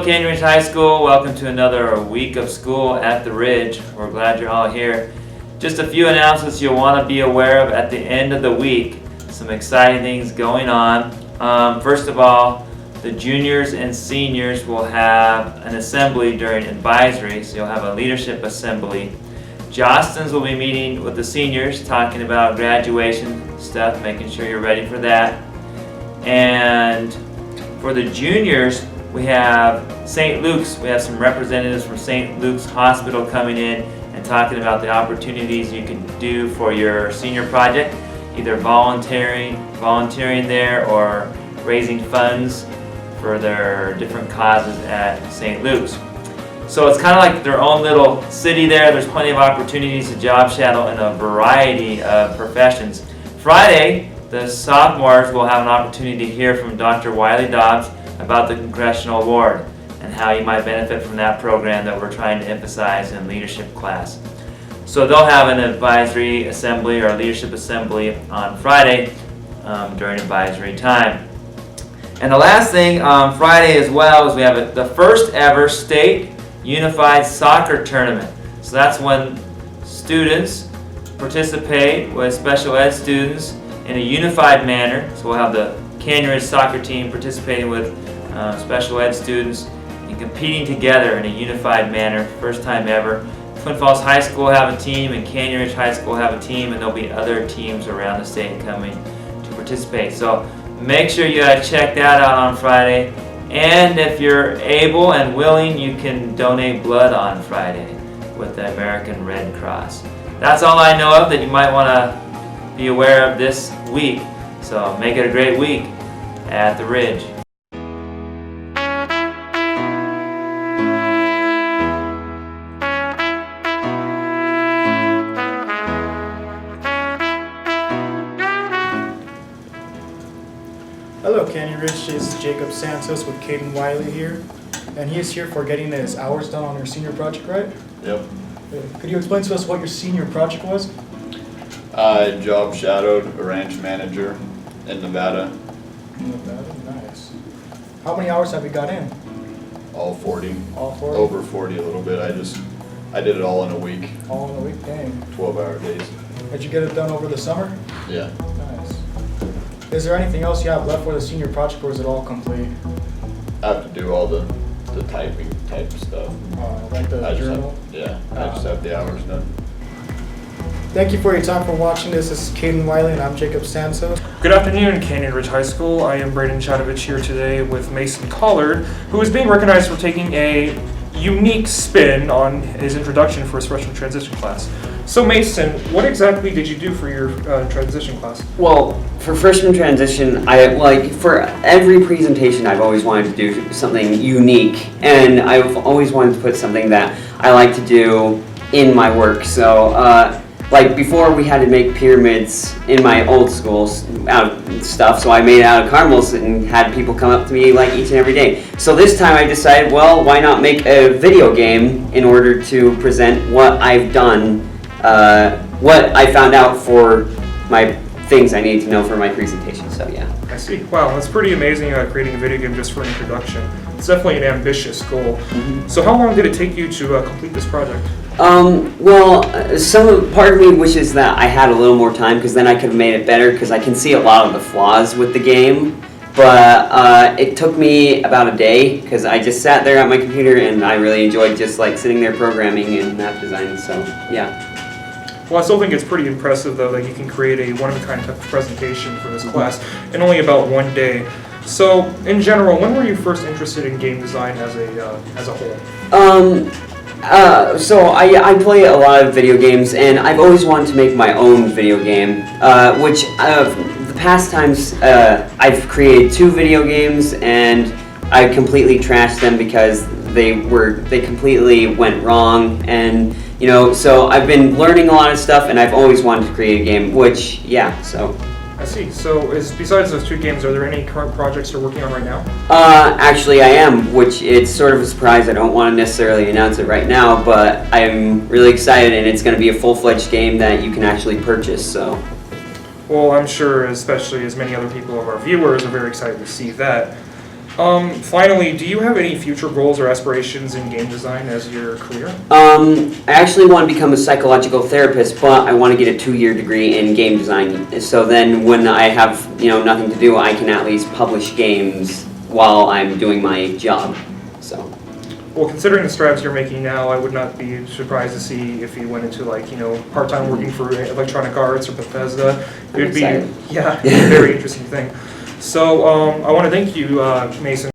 Canyon Ridge High School. Welcome to another week of school at the Ridge. We're glad you're all here. Just a few announcements you'll want to be aware of at the end of the week. Some exciting things going on. First of all, the juniors and seniors will have an assembly during advisory, so you'll have a leadership assembly. Jostens will be meeting with the seniors, talking about graduation stuff, making sure you're ready for that. And for the juniors, we have St. Luke's. We have some representatives from St. Luke's Hospital coming in and talking about the opportunities you can do for your senior project, either volunteering there or raising funds for their different causes at St. Luke's. So it's kind of like their own little city there. There's plenty of opportunities to job shadow in a variety of professions. Friday, the sophomores will have an opportunity to hear from Dr. Wiley Dobbs about the Congressional Award and how you might benefit from that program that we're trying to emphasize in leadership class. So they'll have an advisory assembly or leadership assembly on Friday during advisory time. And the last thing on Friday as well is we have the first ever state unified soccer tournament. So that's when students participate with special ed students in a unified manner. So we'll have the Canyon Ridge soccer team participating with special ed students and competing together in a unified manner. First time ever. Twin Falls High School will have a team and Canyon Ridge High School will have a team, and there'll be other teams around the state coming to participate. So make sure you check that out on Friday. And if you're able and willing, you can donate blood on Friday with the American Red Cross. That's all I know of that you might want to be aware of this week. So make it a great week at the Ridge. Hello Canyon Ridge, this is Jacob Santos with Caden Wiley here, and he is here for getting his hours done on your senior project, right? Yep. Could you explain to us what your senior project was? I job shadowed a ranch manager in Nevada. Nevada, nice. How many hours have you got in? All 40. All 40? Over 40 a little bit. I did it all in a week. All in a week, dang. 12-hour days. Did you get it done over the summer? Yeah. Nice. Is there anything else you have left for the senior project, or is it all complete? I have to do all the typing type stuff. Like the journal? I just have the hours done. Thank you for your time for watching this. This is Caden Wiley and I'm Jacob Santos. Good afternoon, Canyon Ridge High School. I am Braden Chadovich here today with Mason Collard, who is being recognized for taking a unique spin on his introduction for his freshman transition class. So Mason, what exactly did you do for your transition class? Well, for freshman transition, for every presentation I've always wanted to do something unique, and I've always wanted to put something that I like to do in my work. So before, we had to make pyramids in my old school out of stuff, so I made it out of caramels and had people come up to me each and every day. So this time I decided, well, why not make a video game in order to present what I've done, what I found out for my things I need to know for my presentation, so yeah. I see. Wow, that's pretty amazing creating a video game just for an introduction. It's definitely an ambitious goal. Mm-hmm. So how long did it take you to complete this project? Part of me wishes that I had a little more time, because then I could have made it better, because I can see a lot of the flaws with the game. But it took me about a day, because I just sat there at my computer and I really enjoyed just sitting there programming and map design, so yeah. Well, I still think it's pretty impressive though that you can create a one-of-a-kind type of presentation for this class in only about one day. So, in general, when were you first interested in game design as a whole? So I play a lot of video games, and I've always wanted to make my own video game, which the past times I've created 2 video games, and I completely trashed them because they completely went wrong, and so I've been learning a lot of stuff, and I've always wanted to create a game, which, yeah, so. I see. So besides those 2 games, are there any current projects you're working on right now? Actually I am, which it's sort of a surprise. I don't want to necessarily announce it right now, but I'm really excited, and it's going to be a full-fledged game that you can actually purchase, so. Well, I'm sure, especially as many other people of our viewers are very excited to see that. Finally, do you have any future goals or aspirations in game design as your career? I actually want to become a psychological therapist, but I want to get a 2-year degree in game design. So then when I have, nothing to do, I can at least publish games while I'm doing my job. So. Well, considering the strides you're making now, I would not be surprised to see if you went into part-time working for Electronic Arts or Bethesda. It would be, excited. yeah, a very interesting thing. So I want to thank you, Mason.